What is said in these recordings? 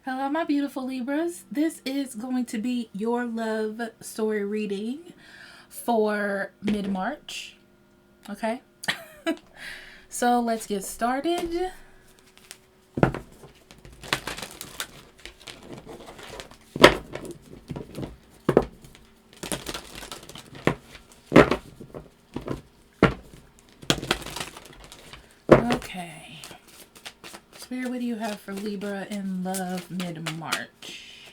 Hello, my beautiful Libras. This is going to be your love story reading for mid-March. Okay? So let's get started. Okay. Spirit, what do you have for Libra in love mid-March?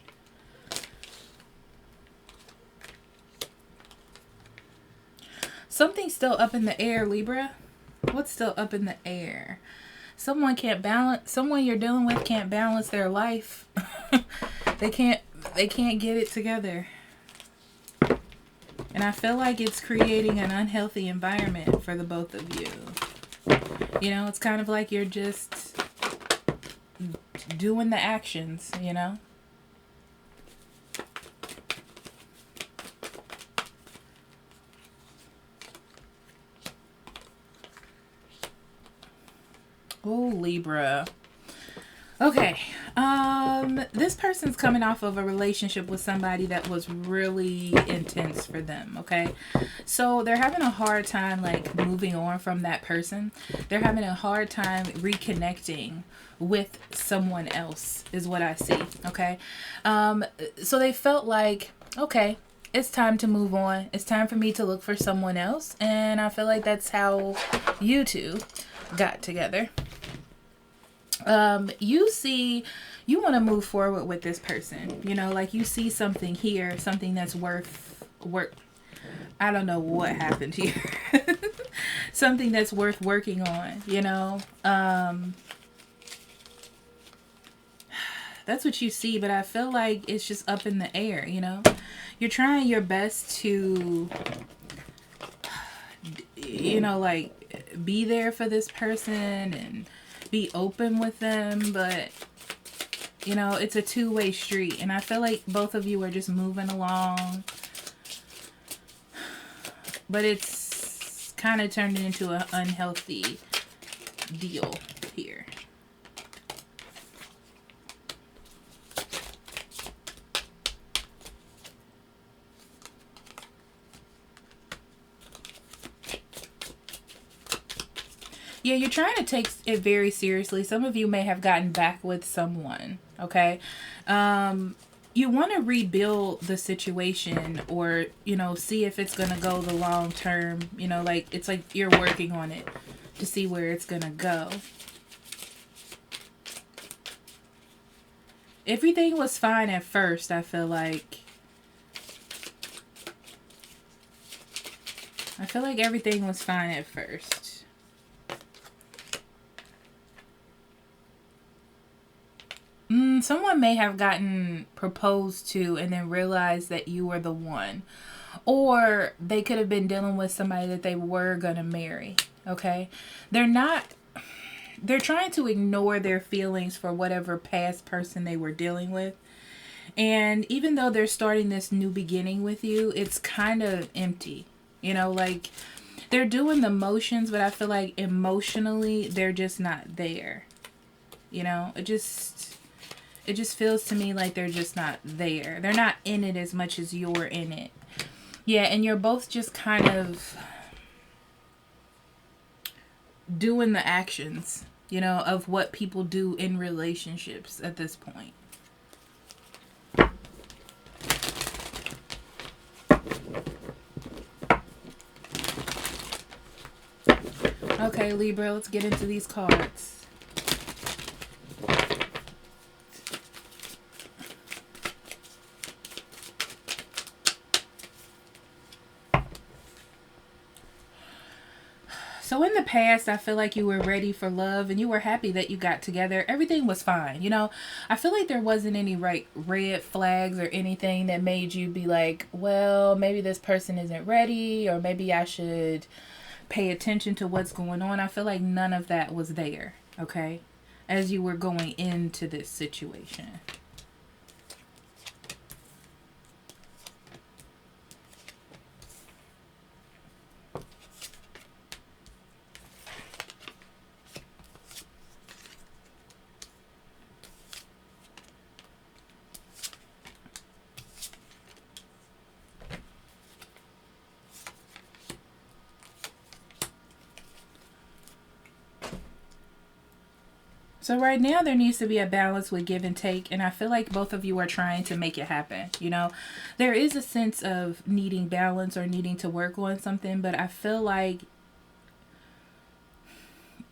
Something's still up in the air, Libra. What's still up in the air? Someone you're dealing with can't balance their life. they can't get it together. And I feel like it's creating an unhealthy environment for the both of you. You know, it's kind of like you're just doing the actions, you know? Oh, Libra. Okay. This person's coming off of a relationship with somebody that was really intense for them, okay? So they're having a hard time like moving on from that person. They're having a hard time reconnecting with someone else is what I see, okay? So they felt like, okay, it's time to move on. It's time for me to look for someone else, and I feel like that's how you two got together. You want to move forward with this person, you know, like you see something here, something that's worth I don't know what happened here. Something that's worth working on, you know. That's what you see, but I feel like it's just up in the air, you know. You're trying your best to, you know, like be there for this person and be open with them, but you know, it's a two-way street, and I feel like both of you are just moving along, but it's kind of turned into an unhealthy deal here. Yeah, you're trying to take it very seriously. Some of you may have gotten back with someone, okay? You want to rebuild the situation, or, you know, see if it's going to go the long term. You know, like, it's like you're working on it to see where it's going to go. Everything was fine at first, I feel like. I feel like everything was fine at first. Someone may have gotten proposed to and then realized that you were the one. Or they could have been dealing with somebody that they were going to marry. Okay? They're trying to ignore their feelings for whatever past person they were dealing with. And even though they're starting this new beginning with you, it's kind of empty. You know, like they're doing the motions, but I feel like emotionally they're just not there. You know, it just feels to me like they're just not there. They're not in it as much as you're in it. Yeah, and you're both just kind of doing the actions, you know, of what people do in relationships at this point. Okay, Libra, let's get into these cards. So in the past, I feel like you were ready for love and you were happy that you got together. Everything was fine. You know, I feel like there wasn't any red flags or anything that made you be like, well, maybe this person isn't ready, or maybe I should pay attention to what's going on. I feel like none of that was there, okay, as you were going into this situation. So right now there needs to be a balance with give and take, and I feel like both of you are trying to make it happen. You know, there is a sense of needing balance or needing to work on something, but I feel like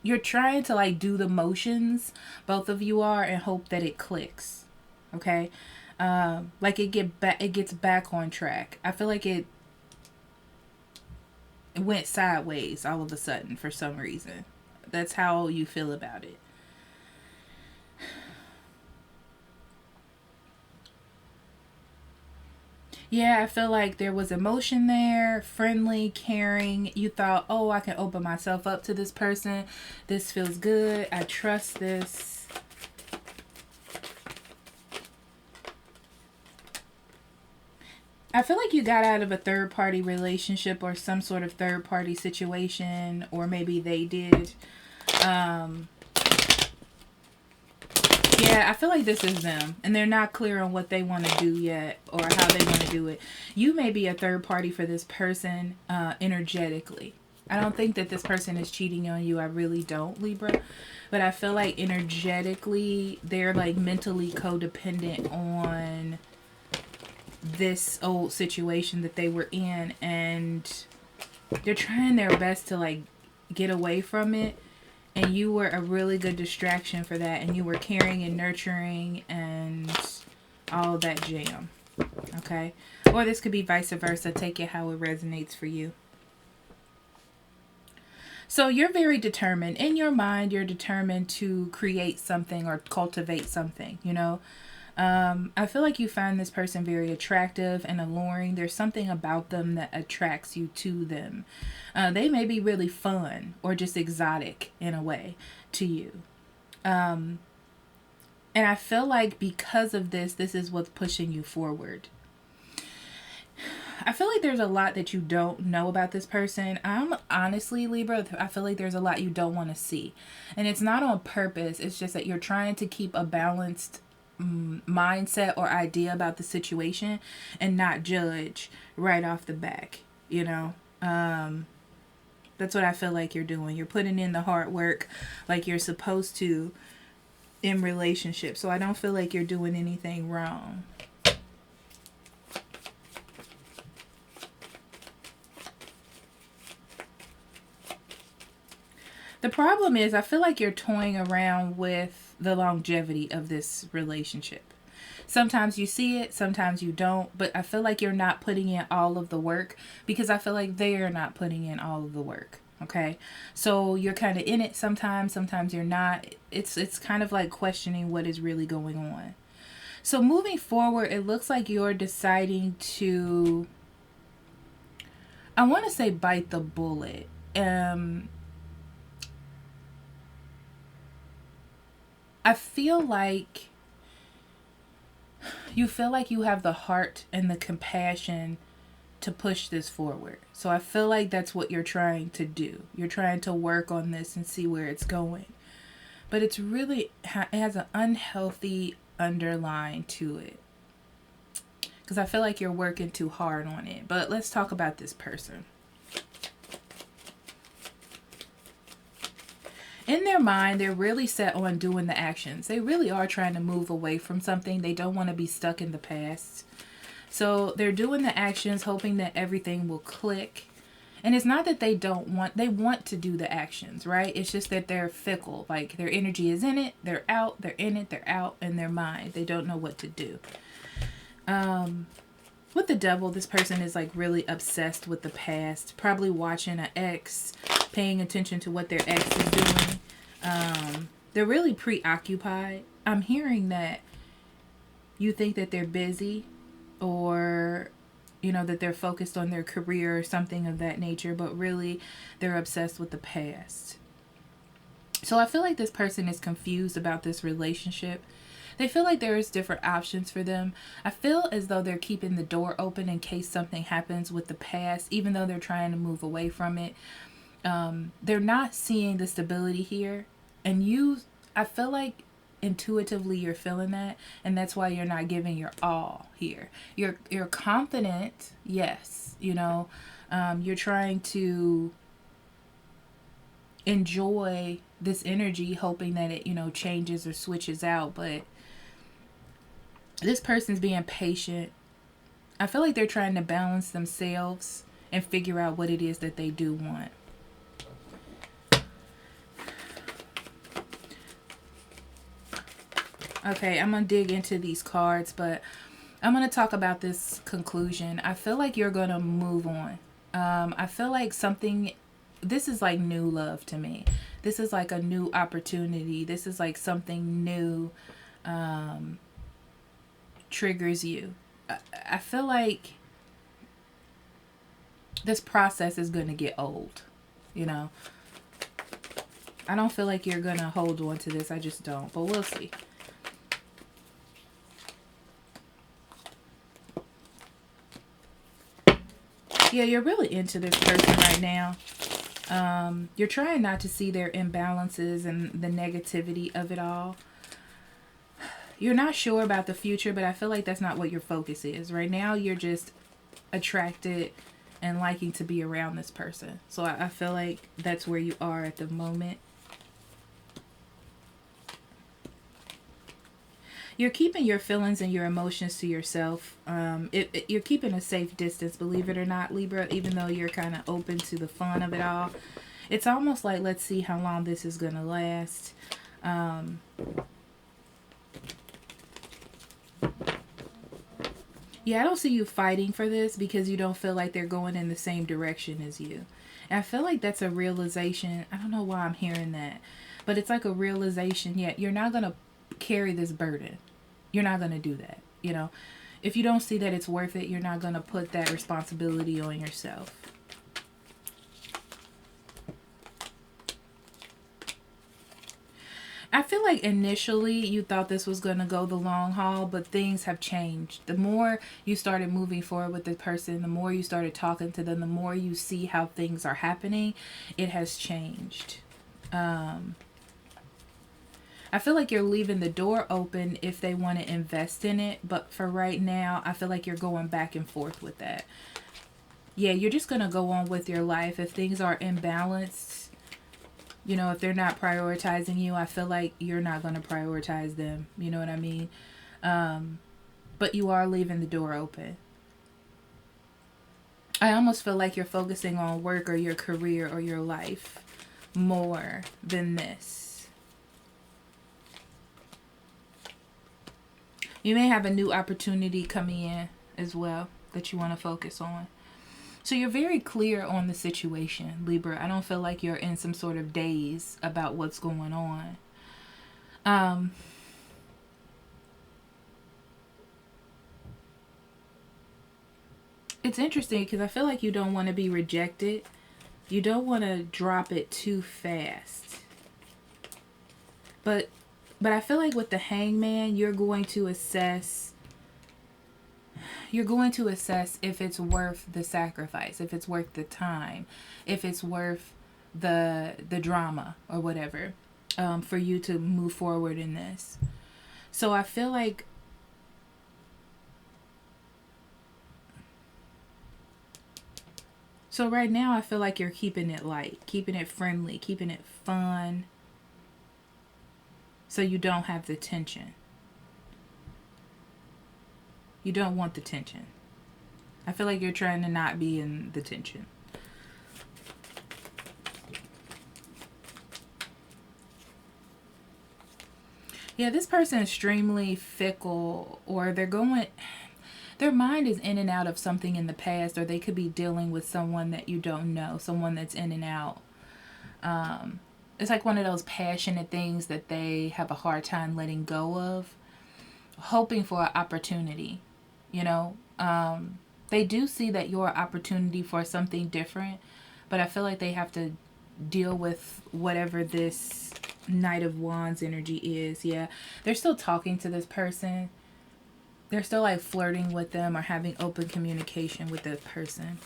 you're trying to like do the motions, both of you are, and hope that it clicks. Okay, like it gets back on track. I feel like it went sideways all of a sudden for some reason. That's how you feel about it. Yeah, I feel like there was emotion there, friendly, caring. You thought, oh, I can open myself up to this person. This feels good. I trust this. I feel like you got out of a third party relationship or some sort of third party situation, or maybe they did. Um, Yeah, I feel like this is them, and they're not clear on what they want to do yet or how they want to do it. You may be a third party for this person energetically. I don't think that this person is cheating on you. I really don't, Libra. But I feel like energetically, they're like mentally codependent on this old situation that they were in, and they're trying their best to like get away from it. And you were a really good distraction for that. And you were caring and nurturing and all that jam. Okay? Or this could be vice versa. Take it how it resonates for you. So you're very determined. In your mind, you're determined to create something or cultivate something, you know? I feel like you find this person very attractive and alluring. There's something about them that attracts you to them. They may be really fun or just exotic in a way to you. And I feel like because of this, this is what's pushing you forward. I feel like there's a lot that you don't know about this person. I'm honestly, Libra, I feel like there's a lot you don't want to see. And it's not on purpose. It's just that you're trying to keep a balanced mindset or idea about the situation and not judge right off the back, you know. That's what I feel like you're doing. You're putting in the hard work like you're supposed to in relationships. So I don't feel like you're doing anything wrong. The problem is I feel like you're toying around with the longevity of this relationship. Sometimes you see it, sometimes you don't, but I feel like you're not putting in all of the work because I feel like they're not putting in all of the work. Okay? So you're kind of in it sometimes, sometimes you're not. It's kind of like questioning what is really going on. So moving forward, it looks like you're deciding to, I want to say, bite the bullet. I feel like you have the heart and the compassion to push this forward. So I feel like that's what you're trying to do. You're trying to work on this and see where it's going. But it's really, it has an unhealthy underline to it. Because I feel like you're working too hard on it. But let's talk about this person. In their mind, they're really set on doing the actions. They really are trying to move away from something. They don't want to be stuck in the past. So they're doing the actions, hoping that everything will click. And it's not that they want to do the actions, right? It's just that they're fickle. Like their energy is in it, they're out, they're in it, they're out in their mind. They don't know what to do. With the devil, this person is like really obsessed with the past, probably watching an ex, paying attention to what their ex is doing. They're really preoccupied. I'm hearing that you think that they're busy or, you know, that they're focused on their career or something of that nature, but really they're obsessed with the past. So I feel like this person is confused about this relationship. They feel like there's different options for them. I feel as though they're keeping the door open in case something happens with the past, even though they're trying to move away from it. They're not seeing the stability here. And I feel like intuitively you're feeling that. And that's why you're not giving your all here. You're confident, yes. You know, you're trying to enjoy this energy, hoping that it, you know, changes or switches out. But this person's being patient. I feel like they're trying to balance themselves and figure out what it is that they do want. Okay, I'm going to dig into these cards, but I'm going to talk about this conclusion. I feel like you're going to move on. I feel like something, this is like new love to me. This is like a new opportunity. This is like something new triggers you. I feel like this process is going to get old, you know. I don't feel like you're going to hold on to this. I just don't, but we'll see. Yeah, you're really into this person right now. You're trying not to see their imbalances and the negativity of it all. You're not sure about the future, but I feel like that's not what your focus is. Right now, you're just attracted and liking to be around this person. So I feel like that's where you are at the moment. You're keeping your feelings and your emotions to yourself. You're keeping a safe distance, believe it or not, Libra, even though you're kind of open to the fun of it all. It's almost like, let's see how long this is going to last. Yeah, I don't see you fighting for this because you don't feel like they're going in the same direction as you. And I feel like that's a realization. I don't know why I'm hearing that, but it's like a realization. Yeah, you're not going to carry this burden. You're not going to do that. You know, if you don't see that it's worth it, you're not going to put that responsibility on yourself. I feel like initially you thought this was going to go the long haul, but things have changed. The more you started moving forward with the person, the more you started talking to them, the more you see how things are happening, it has changed. I feel like you're leaving the door open if they want to invest in it. But for right now, I feel like you're going back and forth with that. Yeah, you're just going to go on with your life. If things are imbalanced, you know, if they're not prioritizing you, I feel like you're not going to prioritize them. You know what I mean? But you are leaving the door open. I almost feel like you're focusing on work or your career or your life more than this. You may have a new opportunity coming in as well that you want to focus on. So you're very clear on the situation, Libra. I don't feel like you're in some sort of daze about what's going on. It's interesting because I feel like you don't want to be rejected. You don't want to drop it too fast. But I feel like with the Hangman, you're going to assess if it's worth the sacrifice, if it's worth the time, if it's worth the drama or whatever, for you to move forward in this. So I feel like right now I feel like you're keeping it light, keeping it friendly, keeping it fun. So you don't have the tension. You don't want the tension. I feel like you're trying to not be in the tension. Yeah, this person is extremely fickle, or their mind is in and out of something in the past, or they could be dealing with someone that you don't know, someone that's in and out. It's like one of those passionate things that they have a hard time letting go of, hoping for an opportunity, you know. They do see that you're an opportunity for something different, but I feel like they have to deal with whatever this Knight of Wands energy is. Yeah, they're still talking to this person. They're still like flirting with them or having open communication with the person.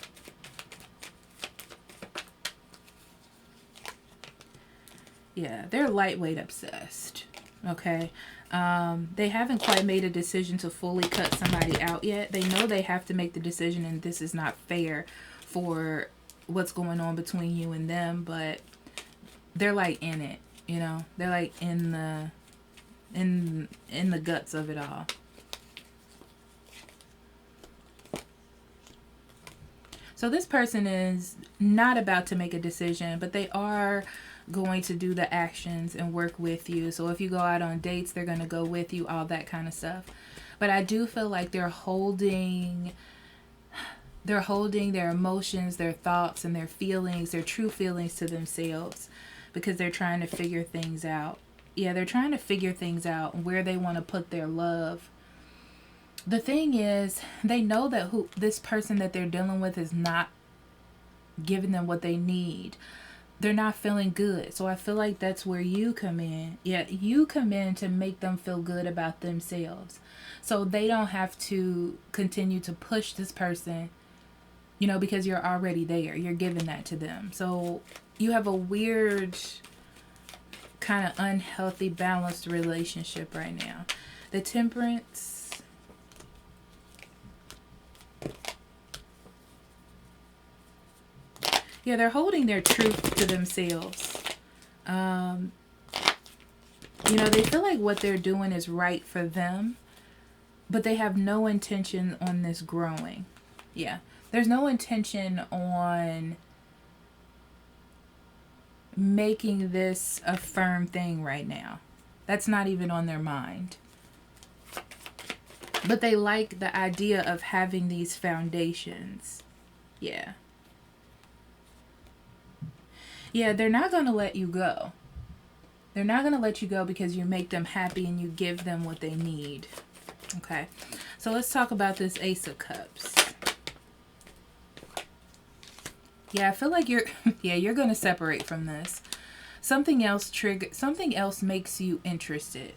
Yeah, they're lightweight obsessed. Okay. They haven't quite made a decision to fully cut somebody out yet. They know they have to make the decision, and this is not fair for what's going on between you and them, but they're like in it, you know? They're like in the guts of it all. So this person is not about to make a decision, but they are going to do the actions and work with you. So if you go out on dates, they're going to go with you, all that kind of stuff. But I do feel like they're holding their emotions, their thoughts, and their feelings, their true feelings to themselves, because they're trying to figure things out. Yeah, they're trying to figure things out, where they want to put their love. The thing is, they know that this person that they're dealing with is not giving them what they need. They're not feeling good. So I feel like that's where you come in. Yeah, you come in to make them feel good about themselves. So they don't have to continue to push this person, you know, because you're already there. You're giving that to them. So you have a weird, kind of unhealthy, balanced relationship right now. The Temperance. Yeah, they're holding their truth to themselves. You know, they feel like what they're doing is right for them, but they have no intention on this growing. Yeah, there's no intention on making this a firm thing right now. That's not even on their mind. But they like the idea of having these foundations. Yeah. Yeah, they're not going to let you go. They're not going to let you go because you make them happy and you give them what they need. Okay. So let's talk about this Ace of Cups. Yeah, I feel like you're going to separate from this. Something else makes you interested.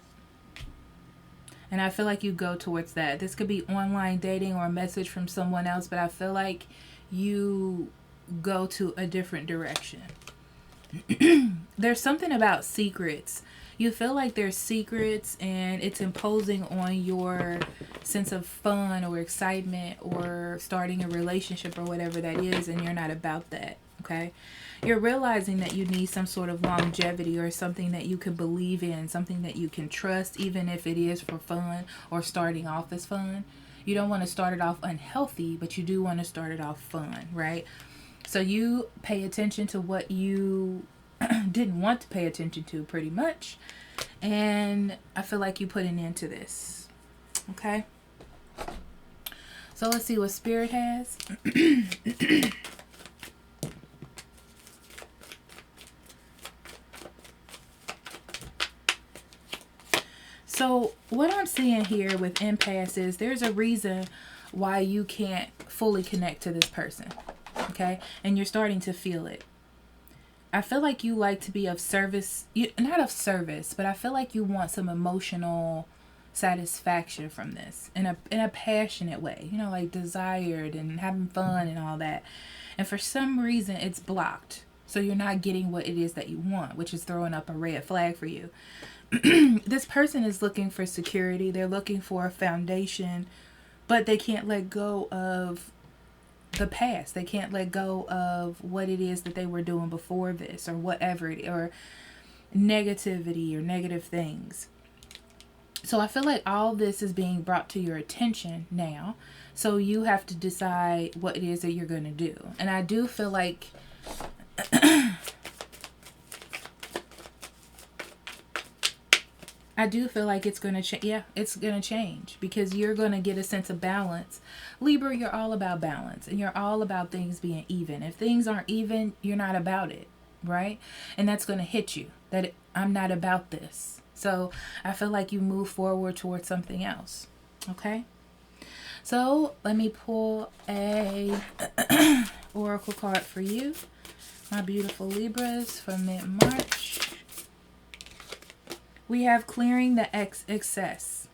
And I feel like you go towards that. This could be online dating or a message from someone else, but I feel like you go to a different direction. There's something about secrets. You feel like there's secrets and it's imposing on your sense of fun or excitement or starting a relationship or whatever that is, and you're not about that. Okay? You're realizing that you need some sort of longevity or something that you can believe in, something that you can trust, even if it is for fun or starting off as fun. You don't want to start it off unhealthy, but you do want to start it off fun, right? So you pay attention to what you didn't want to pay attention to, pretty much. And I feel like you put an end to this. Okay? So let's see what Spirit has. So what I'm seeing here with impasse is there's a reason why you can't fully connect to this person. Okay? And you're starting to feel it. I feel like you like to be of service. Not of service, but I feel like you want some emotional satisfaction from this in a passionate way. You know, like desired and having fun and all that. And for some reason, it's blocked. So you're not getting what it is that you want, which is throwing up a red flag for you. This person is looking for security. They're looking for a foundation, but they can't let go of the past. They can't let go of what it is that they were doing before this, or whatever it, or negativity or negative things. So I feel like all this is being brought to your attention now. So you have to decide what it is that you're going to do. And I do feel like it's going to change. Yeah, it's going to change because you're going to get a sense of balance. Libra, you're all about balance and you're all about things being even. If things aren't even, you're not about it, right? And that's going to hit you that I'm not about this. So I feel like you move forward towards something else. Okay. So let me pull a oracle card for you, my beautiful Libras, for mid-March. We have clearing the excess.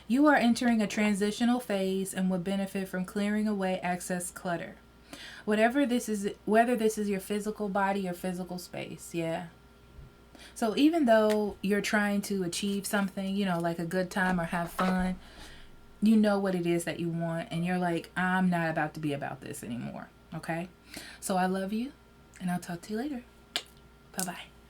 You are entering a transitional phase and would benefit from clearing away excess clutter. Whether this is your physical body or physical space, yeah. So even though you're trying to achieve something, you know, like a good time or have fun, you know what it is that you want, and you're like, I'm not about to be about this anymore, okay? So I love you, and I'll talk to you later. Bye-bye.